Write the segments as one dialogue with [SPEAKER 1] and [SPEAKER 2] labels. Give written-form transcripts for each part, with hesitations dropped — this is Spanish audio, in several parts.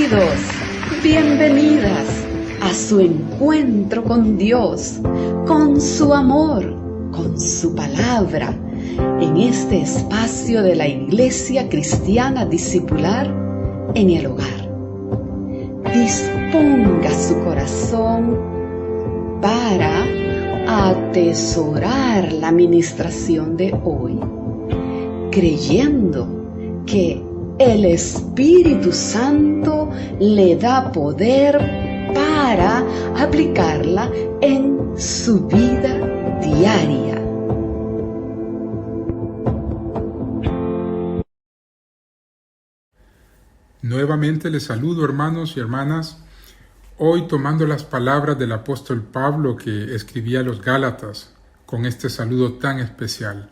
[SPEAKER 1] Bienvenidos, bienvenidas a su encuentro con Dios, con su amor, con su palabra, en este espacio de la Iglesia Cristiana Discipular en el hogar. Disponga su corazón para atesorar la ministración de hoy, creyendo que el Espíritu Santo le da poder para aplicarla en su vida diaria.
[SPEAKER 2] Nuevamente les saludo, hermanos y hermanas, hoy tomando las palabras del apóstol Pablo que escribía a los Gálatas con este saludo tan especial.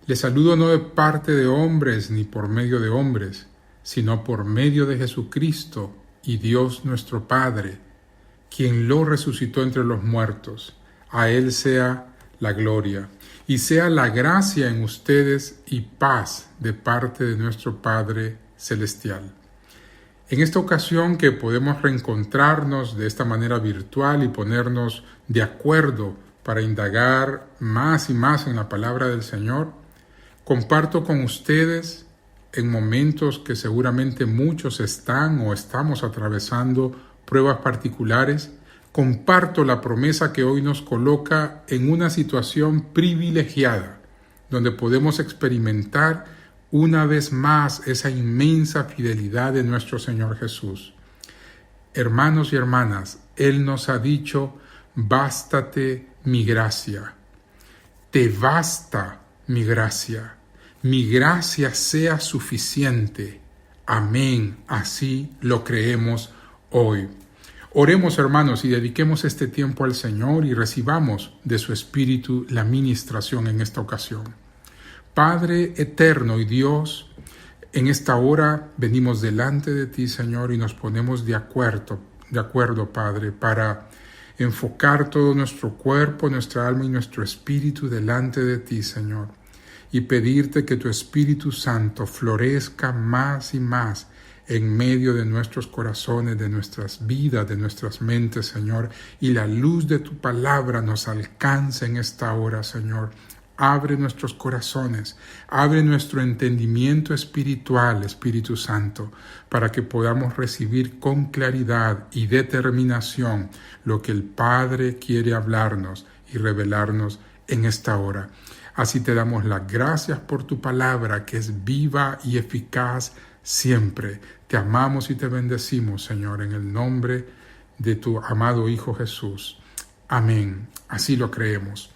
[SPEAKER 2] Les saludo no de parte de hombres ni por medio de hombres, sino por medio de Jesucristo y Dios nuestro Padre, quien lo resucitó entre los muertos. A Él sea la gloria y sea la gracia en ustedes y paz de parte de nuestro Padre Celestial. En esta ocasión que podemos reencontrarnos de esta manera virtual y ponernos de acuerdo para indagar más y más en la palabra del Señor, comparto con ustedes en momentos que seguramente muchos están o estamos atravesando pruebas particulares, comparto la promesa que hoy nos coloca en una situación privilegiada, donde podemos experimentar una vez más esa inmensa fidelidad de nuestro Señor Jesús. Hermanos y hermanas, Él nos ha dicho, bástate mi gracia, te basta mi gracia sea suficiente. Amén, así lo creemos hoy. Oremos, hermanos, y dediquemos este tiempo al Señor y recibamos de su Espíritu la ministración en esta ocasión. Padre eterno y Dios, en esta hora venimos delante de ti, Señor, y nos ponemos de acuerdo, Padre, para enfocar todo nuestro cuerpo, nuestra alma y nuestro espíritu delante de ti, Señor, y pedirte que tu Espíritu Santo florezca más y más en medio de nuestros corazones, de nuestras vidas, de nuestras mentes, Señor, y la luz de tu palabra nos alcance en esta hora, Señor. Abre nuestros corazones, abre nuestro entendimiento espiritual, Espíritu Santo, para que podamos recibir con claridad y determinación lo que el Padre quiere hablarnos y revelarnos en esta hora. Así te damos las gracias por tu palabra, que es viva y eficaz siempre. Te amamos y te bendecimos, Señor, en el nombre de tu amado Hijo Jesús. Amén. Así lo creemos.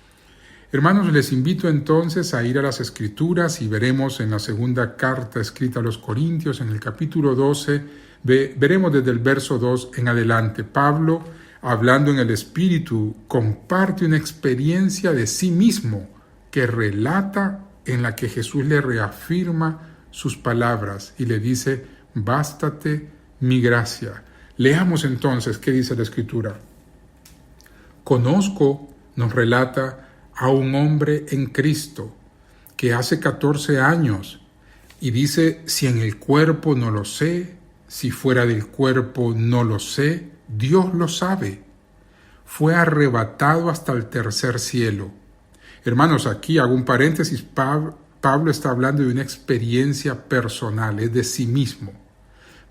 [SPEAKER 2] Hermanos, les invito entonces a ir a las Escrituras y veremos en la segunda carta escrita a los Corintios, en el capítulo 12, veremos desde el verso 2 en adelante. Pablo, hablando en el Espíritu, comparte una experiencia de sí mismo que relata en la que Jesús le reafirma sus palabras y le dice, bástate mi gracia. Leamos entonces qué dice la Escritura. Conozco, nos relata, a un hombre en Cristo que hace 14 años y dice, si en el cuerpo no lo sé, si fuera del cuerpo no lo sé, Dios lo sabe. Fue arrebatado hasta el tercer cielo. Hermanos, aquí hago un paréntesis, Pablo está hablando de una experiencia personal, es de sí mismo.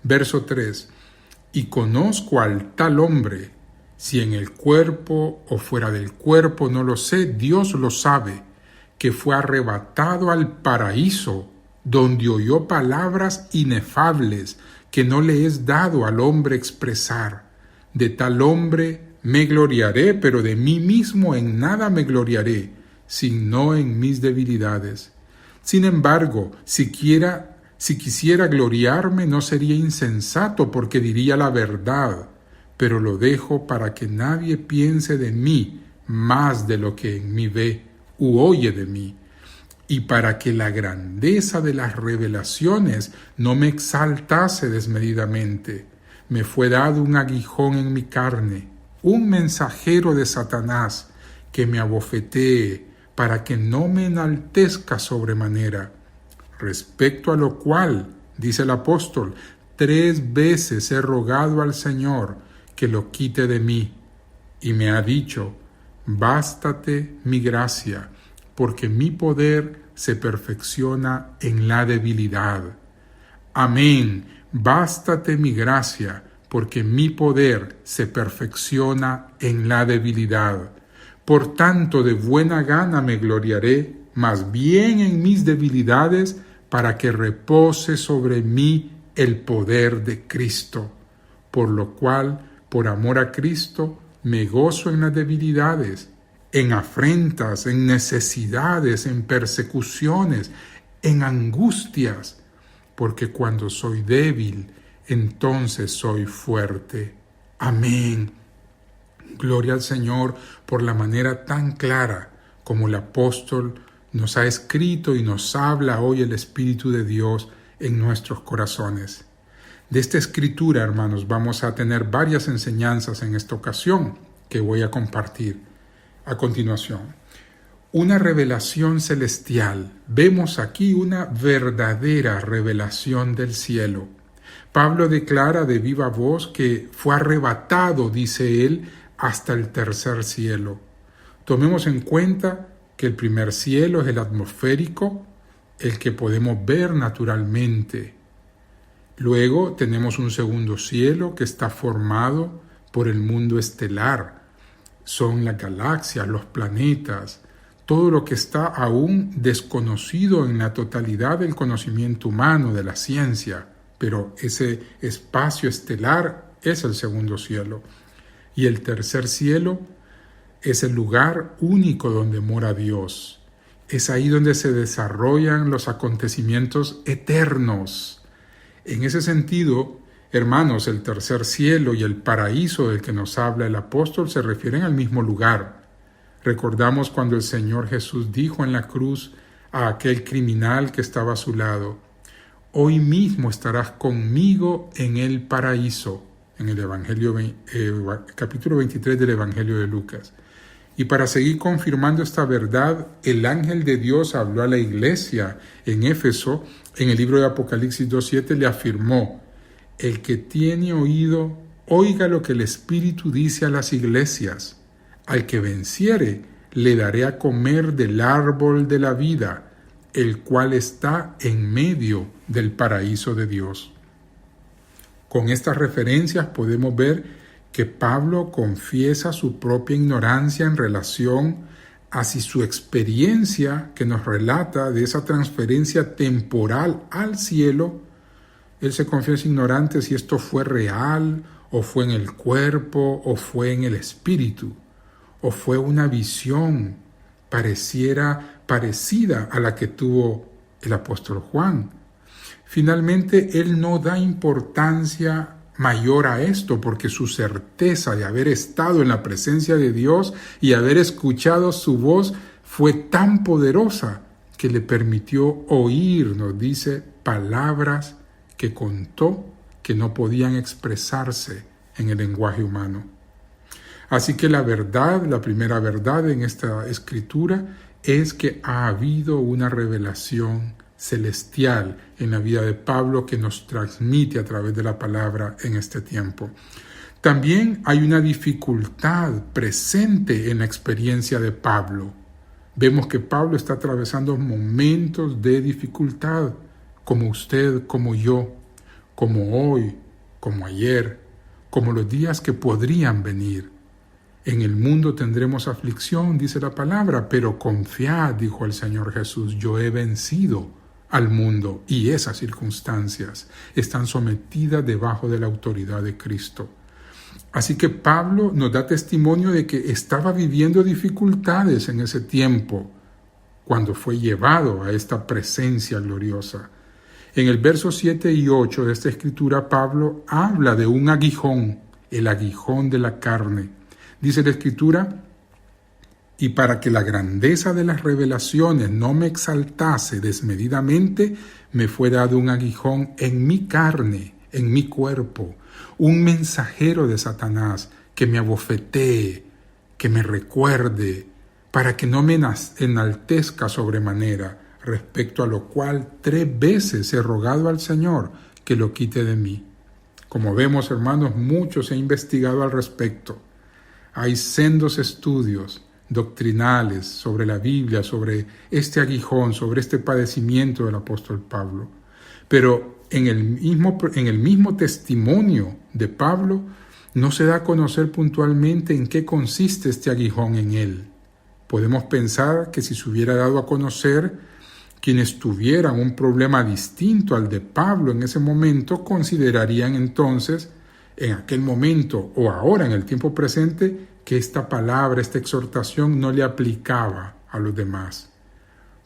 [SPEAKER 2] Verso 3, y conozco al tal hombre, si en el cuerpo o fuera del cuerpo no lo sé, Dios lo sabe, que fue arrebatado al paraíso, donde oyó palabras inefables que no le es dado al hombre expresar. De tal hombre me gloriaré, pero de mí mismo en nada me gloriaré, sino en mis debilidades. Sin embargo, si quisiera gloriarme, no sería insensato, porque diría la verdad, pero lo dejo para que nadie piense de mí más de lo que en mí ve u oye de mí, y para que la grandeza de las revelaciones no me exaltase desmedidamente. Me fue dado un aguijón en mi carne, un mensajero de Satanás, que me abofetee, para que no me enaltezca sobremanera. Respecto a lo cual, dice el apóstol, 3 veces he rogado al Señor que lo quite de mí, y me ha dicho: bástate mi gracia, porque mi poder se perfecciona en la debilidad. Amén, bástate mi gracia, porque mi poder se perfecciona en la debilidad. Por tanto, de buena gana me gloriaré, más bien en mis debilidades, para que repose sobre mí el poder de Cristo. Por lo cual, por amor a Cristo, me gozo en las debilidades, en afrentas, en necesidades, en persecuciones, en angustias, porque cuando soy débil, entonces soy fuerte. Amén. Gloria al Señor por la manera tan clara como el apóstol nos ha escrito y nos habla hoy el Espíritu de Dios en nuestros corazones. De esta escritura, hermanos, vamos a tener varias enseñanzas en esta ocasión que voy a compartir a continuación. Una revelación celestial. Vemos aquí una verdadera revelación del cielo. Pablo declara de viva voz que fue arrebatado, dice él, hasta el tercer cielo. Tomemos en cuenta que el primer cielo es el atmosférico, el que podemos ver naturalmente. Luego tenemos un segundo cielo que está formado por el mundo estelar. Son las galaxias, los planetas, todo lo que está aún desconocido en la totalidad del conocimiento humano, de la ciencia. Pero ese espacio estelar es el segundo cielo. Y el tercer cielo es el lugar único donde mora Dios. Es ahí donde se desarrollan los acontecimientos eternos. En ese sentido, hermanos, el tercer cielo y el paraíso del que nos habla el apóstol se refieren al mismo lugar. Recordamos cuando el Señor Jesús dijo en la cruz a aquel criminal que estaba a su lado: hoy mismo estarás conmigo en el paraíso, en el capítulo 23 del Evangelio de Lucas. Y para seguir confirmando esta verdad, el ángel de Dios habló a la iglesia en Éfeso. En el libro de Apocalipsis 2:7 le afirmó: el que tiene oído, oiga lo que el Espíritu dice a las iglesias. Al que venciere, le daré a comer del árbol de la vida, el cual está en medio del paraíso de Dios. Con estas referencias podemos ver que Pablo confiesa su propia ignorancia en relación a si su experiencia que nos relata de esa transferencia temporal al cielo, él se confiesa ignorante si esto fue real, o fue en el cuerpo, o fue en el espíritu, o fue una visión parecida a la que tuvo el apóstol Juan. Finalmente, él no da importancia mayor a esto, porque su certeza de haber estado en la presencia de Dios y haber escuchado su voz fue tan poderosa que le permitió oír, nos dice, palabras que contó que no podían expresarse en el lenguaje humano. Así que la primera verdad en esta escritura es que ha habido una revelación celestial en la vida de Pablo que nos transmite a través de la palabra en este tiempo. También hay una dificultad presente en la experiencia de Pablo. Vemos que Pablo está atravesando momentos de dificultad, como usted, como yo, como hoy, como ayer, como los días que podrían venir. En el mundo tendremos aflicción, dice la palabra, pero confiad, dijo el Señor Jesús, yo he vencido al mundo, y esas circunstancias están sometidas debajo de la autoridad de Cristo. Así que Pablo nos da testimonio de que estaba viviendo dificultades en ese tiempo, cuando fue llevado a esta presencia gloriosa. En el verso 7 y 8 de esta escritura, Pablo habla de un aguijón, el aguijón de la carne. Dice la escritura: y para que la grandeza de las revelaciones no me exaltase desmedidamente, me fue dado un aguijón en mi carne, en mi cuerpo, un mensajero de Satanás que me abofetee, que me recuerde, para que no me enaltezca sobremanera, respecto a lo cual 3 veces he rogado al Señor que lo quite de mí. Como vemos, hermanos, mucho se ha investigado al respecto. Hay sendos estudios doctrinales sobre la Biblia, sobre este aguijón, sobre este padecimiento del apóstol Pablo. Pero en el mismo testimonio de Pablo no se da a conocer puntualmente en qué consiste este aguijón en él. Podemos pensar que si se hubiera dado a conocer, quienes tuvieran un problema distinto al de Pablo en ese momento considerarían entonces, en aquel momento o ahora en el tiempo presente, que esta palabra, esta exhortación no le aplicaba a los demás.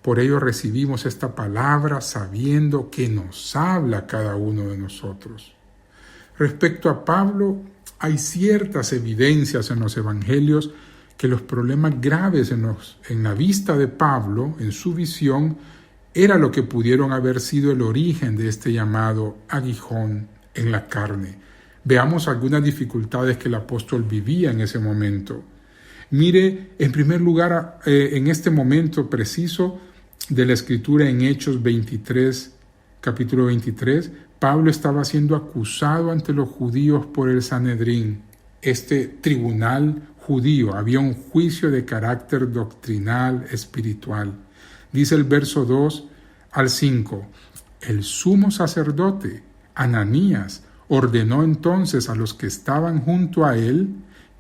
[SPEAKER 2] Por ello recibimos esta palabra sabiendo que nos habla a cada uno de nosotros. Respecto a Pablo, hay ciertas evidencias en los evangelios que los problemas graves en la vista de Pablo, en su visión, era lo que pudieron haber sido el origen de este llamado aguijón en la carne. Veamos algunas dificultades que el apóstol vivía en ese momento. Mire, en primer lugar, en este momento preciso de la Escritura en Hechos 23, capítulo 23, Pablo estaba siendo acusado ante los judíos por el Sanedrín, este tribunal judío. Había un juicio de carácter doctrinal, espiritual. Dice el verso 2 al 5, el sumo sacerdote, Ananías, ordenó entonces a los que estaban junto a él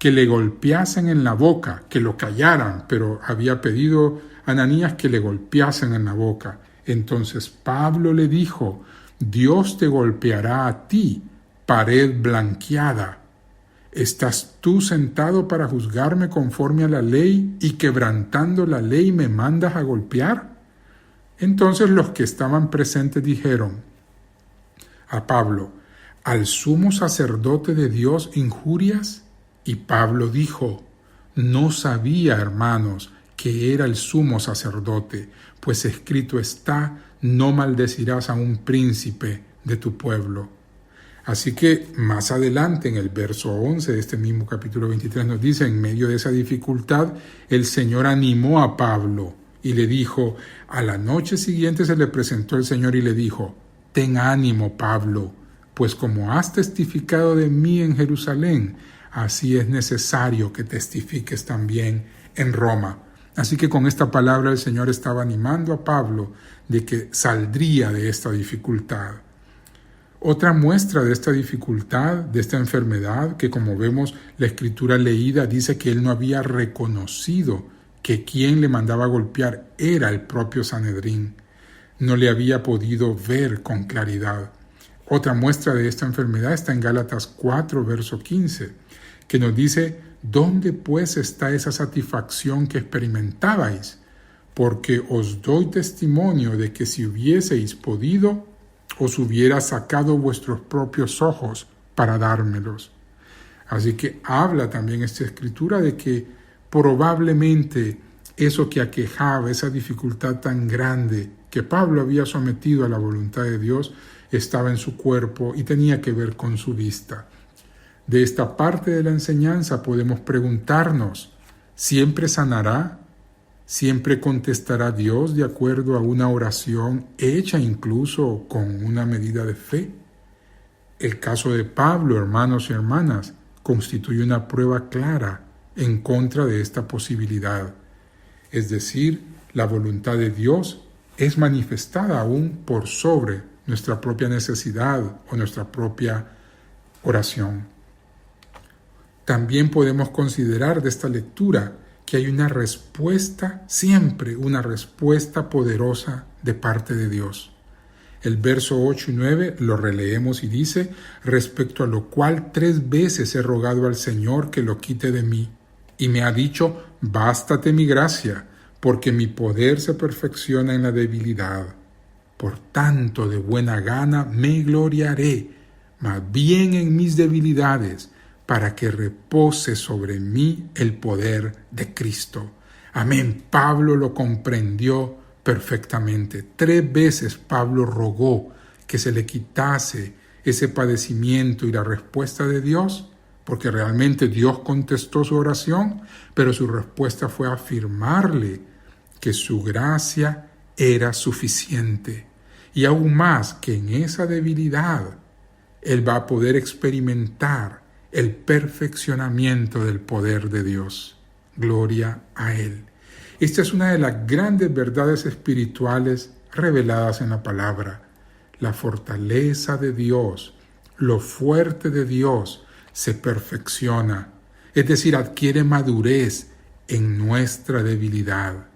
[SPEAKER 2] que le golpeasen en la boca, que lo callaran, pero había pedido Ananías que le golpeasen en la boca. Entonces Pablo le dijo, Dios te golpeará a ti, pared blanqueada. ¿Estás tú sentado para juzgarme conforme a la ley y quebrantando la ley me mandas a golpear? Entonces los que estaban presentes dijeron a Pablo, ¿al sumo sacerdote de Dios injurias? Y Pablo dijo, no sabía, hermanos, que era el sumo sacerdote, pues escrito está, no maldecirás a un príncipe de tu pueblo. Así que más adelante en el verso 11 de este mismo capítulo 23 nos dice, en medio de esa dificultad, el Señor animó a Pablo y le dijo, a la noche siguiente se le presentó el Señor y le dijo, ten ánimo, Pablo, pues como has testificado de mí en Jerusalén, así es necesario que testifiques también en Roma. Así que con esta palabra el Señor estaba animando a Pablo de que saldría de esta dificultad. Otra muestra de esta dificultad, de esta enfermedad, que como vemos la escritura leída dice que él no había reconocido que quien le mandaba golpear era el propio Sanedrín. No le había podido ver con claridad. Otra muestra de esta enfermedad está en Gálatas 4, verso 15, que nos dice, ¿dónde pues está esa satisfacción que experimentabais? Porque os doy testimonio de que si hubieseis podido, os hubiera sacado vuestros propios ojos para dármelos. Así que habla también esta escritura de que probablemente eso que aquejaba, esa dificultad tan grande que Pablo había sometido a la voluntad de Dios, estaba en su cuerpo y tenía que ver con su vista. De esta parte de la enseñanza podemos preguntarnos, ¿siempre sanará? ¿Siempre contestará Dios de acuerdo a una oración hecha incluso con una medida de fe? El caso de Pablo, hermanos y hermanas, constituye una prueba clara en contra de esta posibilidad. Es decir, la voluntad de Dios es manifestada aún por sobre nuestra propia necesidad o nuestra propia oración. También podemos considerar de esta lectura que hay una respuesta, siempre una respuesta poderosa de parte de Dios. El verso 8 y 9 lo releemos y dice, respecto a lo cual 3 veces he rogado al Señor que lo quite de mí, y me ha dicho, bástate mi gracia, porque mi poder se perfecciona en la debilidad. Por tanto, de buena gana me gloriaré, más bien en mis debilidades, para que repose sobre mí el poder de Cristo. Amén. Pablo lo comprendió perfectamente. 3 veces Pablo rogó que se le quitase ese padecimiento y la respuesta de Dios, porque realmente Dios contestó su oración, pero su respuesta fue afirmarle que su gracia era suficiente. Y aún más que en esa debilidad, Él va a poder experimentar el perfeccionamiento del poder de Dios. Gloria a Él. Esta es una de las grandes verdades espirituales reveladas en la palabra. La fortaleza de Dios, lo fuerte de Dios, se perfecciona, es decir, adquiere madurez en nuestra debilidad.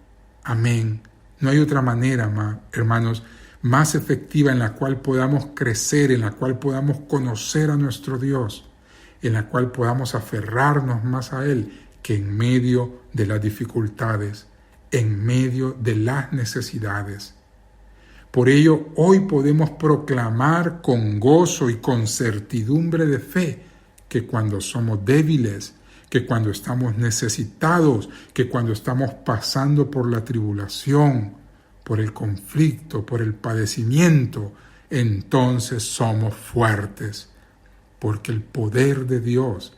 [SPEAKER 2] Amén. No hay otra manera, hermanos, más efectiva en la cual podamos crecer, en la cual podamos conocer a nuestro Dios, en la cual podamos aferrarnos más a Él, que en medio de las dificultades, en medio de las necesidades. Por ello, hoy podemos proclamar con gozo y con certidumbre de fe que cuando somos débiles, que cuando estamos necesitados, que cuando estamos pasando por la tribulación, por el conflicto, por el padecimiento, entonces somos fuertes, porque el poder de Dios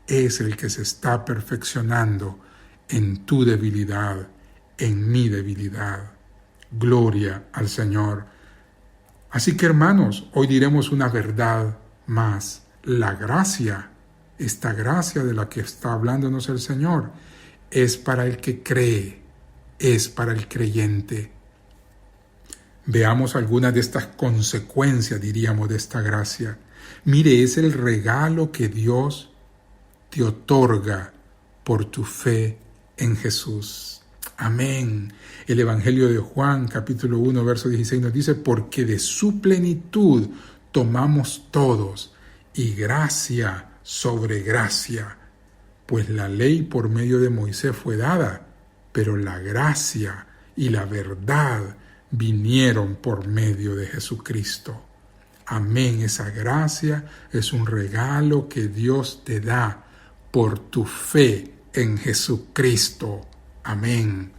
[SPEAKER 2] es el que se está perfeccionando en tu debilidad, en mi debilidad. Gloria al Señor. Así que, hermanos, hoy diremos una verdad más. La gracia, esta gracia de la que está hablándonos el Señor, es para el que cree, es para el creyente. Veamos algunas de estas consecuencias, diríamos, de esta gracia. Mire, es el regalo que Dios te otorga por tu fe en Jesús. Amén. El Evangelio de Juan, capítulo 1, verso 16 nos dice, porque de su plenitud tomamos todos, y gracia sobre gracia. Pues la ley por medio de Moisés fue dada, pero la gracia y la verdad vinieron por medio de Jesucristo. Amén. Esa gracia es un regalo que Dios te da por tu fe en Jesucristo. Amén.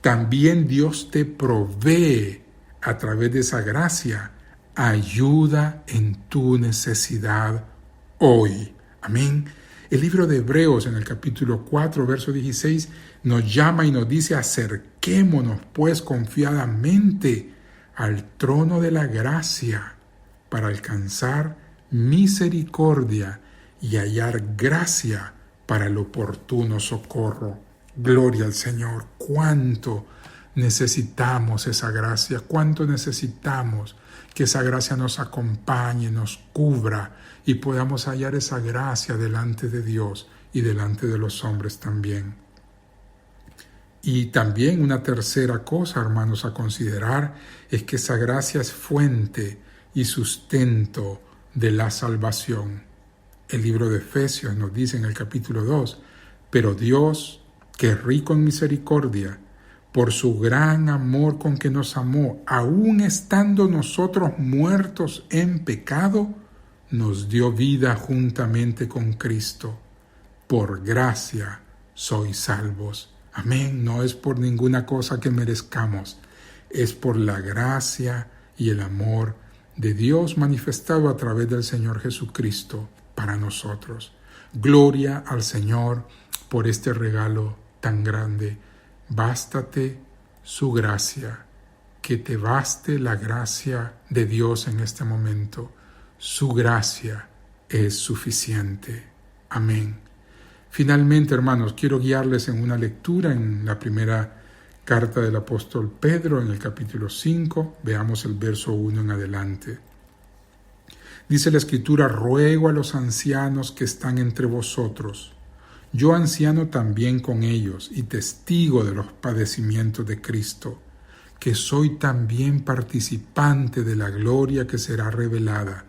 [SPEAKER 2] También Dios te provee a través de esa gracia ayuda en tu necesidad hoy. Amén. El libro de Hebreos en el capítulo 4, verso 16 nos llama y nos dice: acerquémonos pues confiadamente al trono de la gracia para alcanzar misericordia y hallar gracia para el oportuno socorro. Gloria al Señor. Cuánto necesitamos esa gracia, cuánto necesitamos que esa gracia nos acompañe, nos cubra y podamos hallar esa gracia delante de Dios y delante de los hombres también. Y también una tercera cosa, hermanos, a considerar es que esa gracia es fuente y sustento de la salvación. El libro de Efesios nos dice en el capítulo 2, pero Dios, que es rico en misericordia, por su gran amor con que nos amó, aun estando nosotros muertos en pecado, nos dio vida juntamente con Cristo. Por gracia sois salvos. Amén. No es por ninguna cosa que merezcamos, es por la gracia y el amor de Dios manifestado a través del Señor Jesucristo para nosotros. Gloria al Señor por este regalo tan grande. Bástate su gracia, que te baste la gracia de Dios en este momento. Su gracia es suficiente. Amén. Finalmente, hermanos, quiero guiarles en una lectura en la primera carta del apóstol Pedro, en el capítulo 5. Veamos el verso 1 en adelante. Dice la Escritura: ruego a los ancianos que están entre vosotros, yo anciano también con ellos y testigo de los padecimientos de Cristo, que soy también participante de la gloria que será revelada.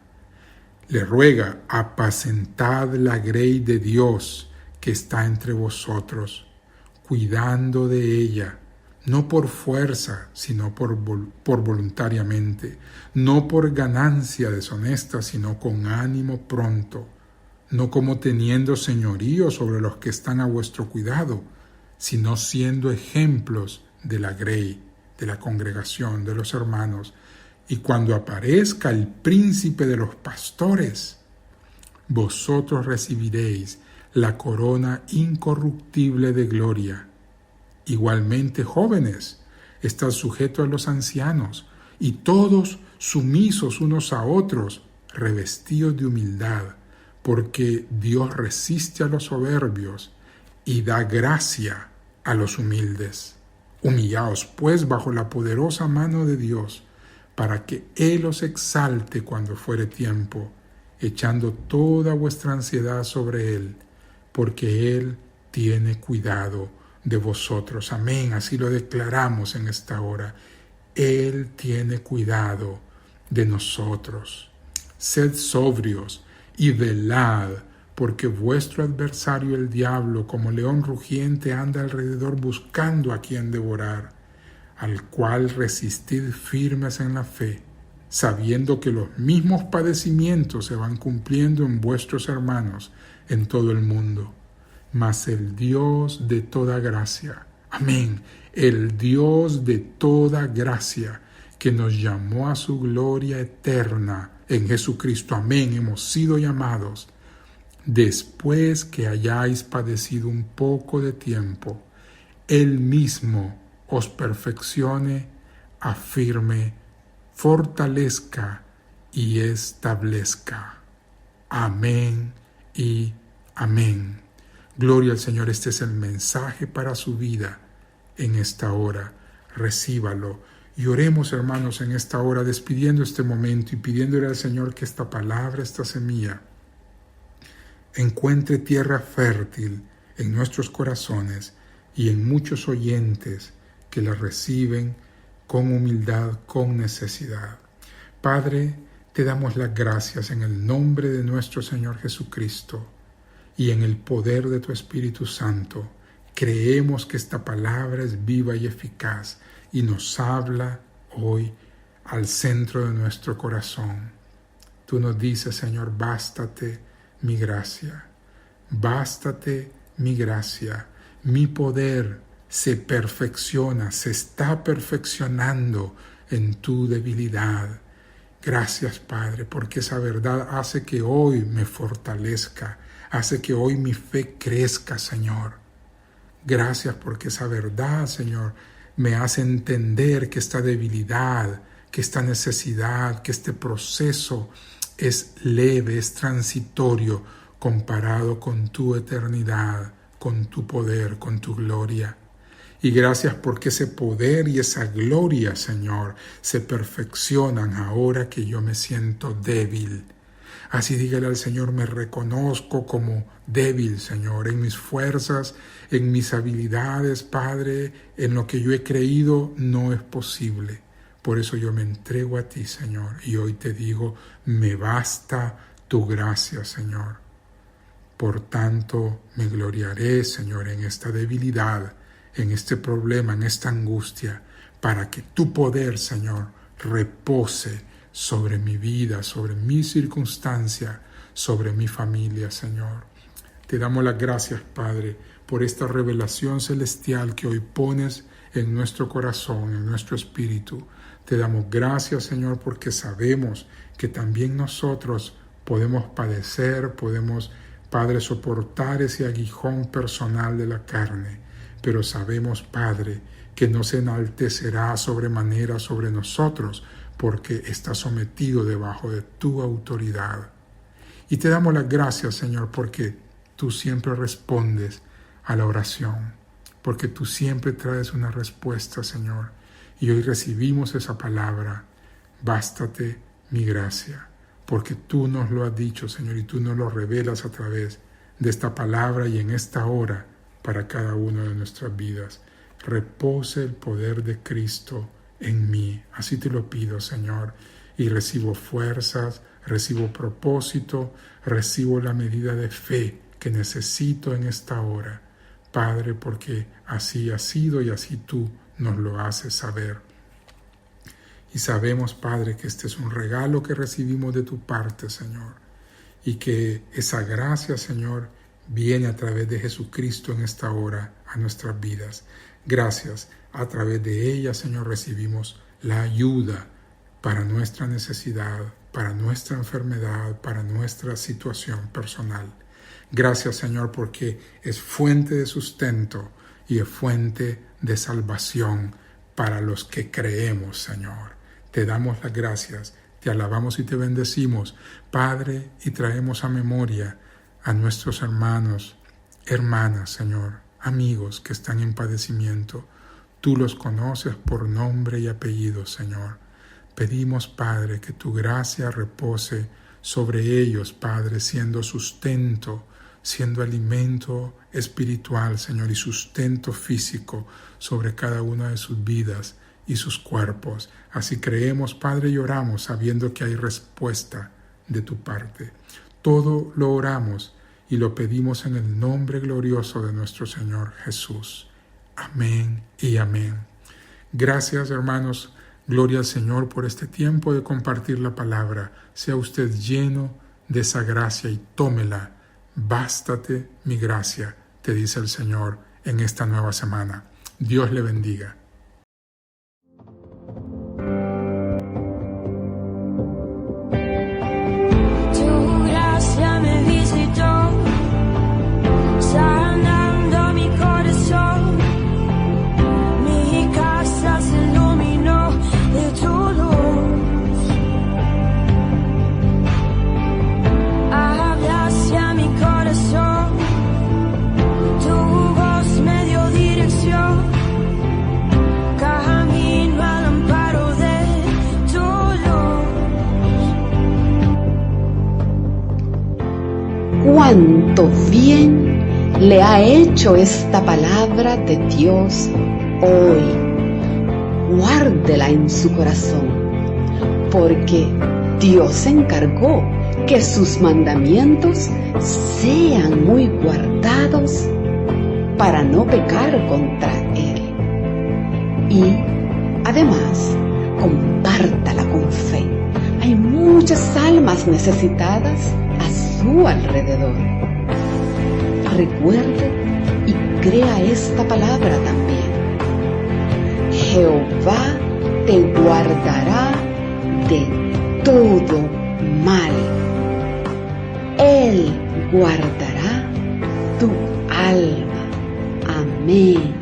[SPEAKER 2] Le ruega: apacentad la grey de Dios que está entre vosotros, cuidando de ella, no por fuerza, sino por voluntariamente, no por ganancia deshonesta, sino con ánimo pronto, no como teniendo señorío sobre los que están a vuestro cuidado, sino siendo ejemplos de la grey, de la congregación, de los hermanos. Y cuando aparezca el príncipe de los pastores, vosotros recibiréis la corona incorruptible de gloria. Igualmente, jóvenes, estad sujetos a los ancianos, y todos sumisos unos a otros, revestidos de humildad, porque Dios resiste a los soberbios y da gracia a los humildes. Humillaos pues bajo la poderosa mano de Dios, para que Él os exalte cuando fuere tiempo, echando toda vuestra ansiedad sobre Él, porque Él tiene cuidado de vosotros. Amén, así lo declaramos en esta hora. Él tiene cuidado de nosotros. Sed sobrios y velad, porque vuestro adversario el diablo, como león rugiente, anda alrededor buscando a quien devorar, al cual resistid firmes en la fe, sabiendo que los mismos padecimientos se van cumpliendo en vuestros hermanos en todo el mundo. Mas el Dios de toda gracia, amén, el Dios de toda gracia, que nos llamó a su gloria eterna en Jesucristo, amén, hemos sido llamados, después que hayáis padecido un poco de tiempo, Él mismo os perfeccione, afirme, fortalezca y establezca. Amén y amén. Gloria al Señor, este es el mensaje para su vida en esta hora. Recíbalo y oremos, hermanos, en esta hora, despidiendo este momento y pidiéndole al Señor que esta palabra, esta semilla, encuentre tierra fértil en nuestros corazones y en muchos oyentes que la reciben con humildad, con necesidad. Padre, te damos las gracias en el nombre de nuestro Señor Jesucristo y en el poder de tu Espíritu Santo. Creemos que esta palabra es viva y eficaz y nos habla hoy al centro de nuestro corazón. Tú nos dices, Señor, bástate mi gracia, bástate mi gracia, mi poder se perfecciona, se está perfeccionando en tu debilidad. Gracias, Padre, porque esa verdad hace que hoy me fortalezca, hace que hoy mi fe crezca, Señor. Gracias porque esa verdad, Señor, me hace entender que esta debilidad, que esta necesidad, que este proceso es leve, es transitorio comparado con tu eternidad, con tu poder, con tu gloria. Y gracias porque ese poder y esa gloria, Señor, se perfeccionan ahora que yo me siento débil. Así dígale al Señor, me reconozco como débil, Señor, en mis fuerzas, en mis habilidades, Padre, en lo que yo he creído no es posible. Por eso yo me entrego a ti, Señor, y hoy te digo, me basta tu gracia, Señor. Por tanto, me gloriaré, Señor, en esta debilidad, en este problema, en esta angustia, para que tu poder, Señor, repose sobre mi vida, sobre mi circunstancia, sobre mi familia, Señor. Te damos las gracias, Padre, por esta revelación celestial que hoy pones en nuestro corazón, en nuestro espíritu. Te damos gracias, Señor, porque sabemos que también nosotros podemos padecer, podemos, Padre, soportar ese aguijón personal de la carne, pero sabemos, Padre, que no se enaltecerá sobremanera sobre nosotros, porque está sometido debajo de tu autoridad. Y te damos las gracias, Señor, porque tú siempre respondes a la oración, porque tú siempre traes una respuesta, Señor. Y hoy recibimos esa palabra, bástate mi gracia, porque tú nos lo has dicho, Señor, y tú nos lo revelas a través de esta palabra y en esta hora para cada una de nuestras vidas. Repose el poder de Cristo en mí. Así te lo pido, Señor, y recibo fuerzas, recibo propósito, recibo la medida de fe que necesito en esta hora, Padre, porque así ha sido y así tú nos lo haces saber. Y sabemos, Padre, que este es un regalo que recibimos de tu parte, Señor, y que esa gracia, Señor, viene a través de Jesucristo en esta hora a nuestras vidas. Gracias. A través de ella, Señor, recibimos la ayuda para nuestra necesidad, para nuestra enfermedad, para nuestra situación personal. Gracias, Señor, porque es fuente de sustento y es fuente de salvación para los que creemos, Señor. Te damos las gracias, te alabamos y te bendecimos, Padre, y traemos a memoria a nuestros hermanos, hermanas, Señor, amigos que están en padecimiento. Tú los conoces por nombre y apellido, Señor. Pedimos, Padre, que tu gracia repose sobre ellos, Padre, siendo sustento, siendo alimento espiritual, Señor, y sustento físico sobre cada una de sus vidas y sus cuerpos. Así creemos, Padre, y oramos sabiendo que hay respuesta de tu parte. Todo lo oramos y lo pedimos en el nombre glorioso de nuestro Señor Jesús. Amén y amén. Gracias, hermanos. Gloria al Señor por este tiempo de compartir la palabra. Sea usted lleno de esa gracia y tómela. Bástate mi gracia, te dice el Señor en esta nueva semana. Dios le bendiga.
[SPEAKER 1] Cuánto bien le ha hecho esta palabra de Dios hoy. Guárdela en su corazón, porque Dios encargó que sus mandamientos sean muy guardados para no pecar contra Él. Y además, compártala con fe. Hay muchas almas necesitadas a su alrededor. Recuerde y crea esta palabra también. Jehová te guardará de todo mal. Él guardará tu alma. Amén.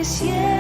[SPEAKER 3] Cielo.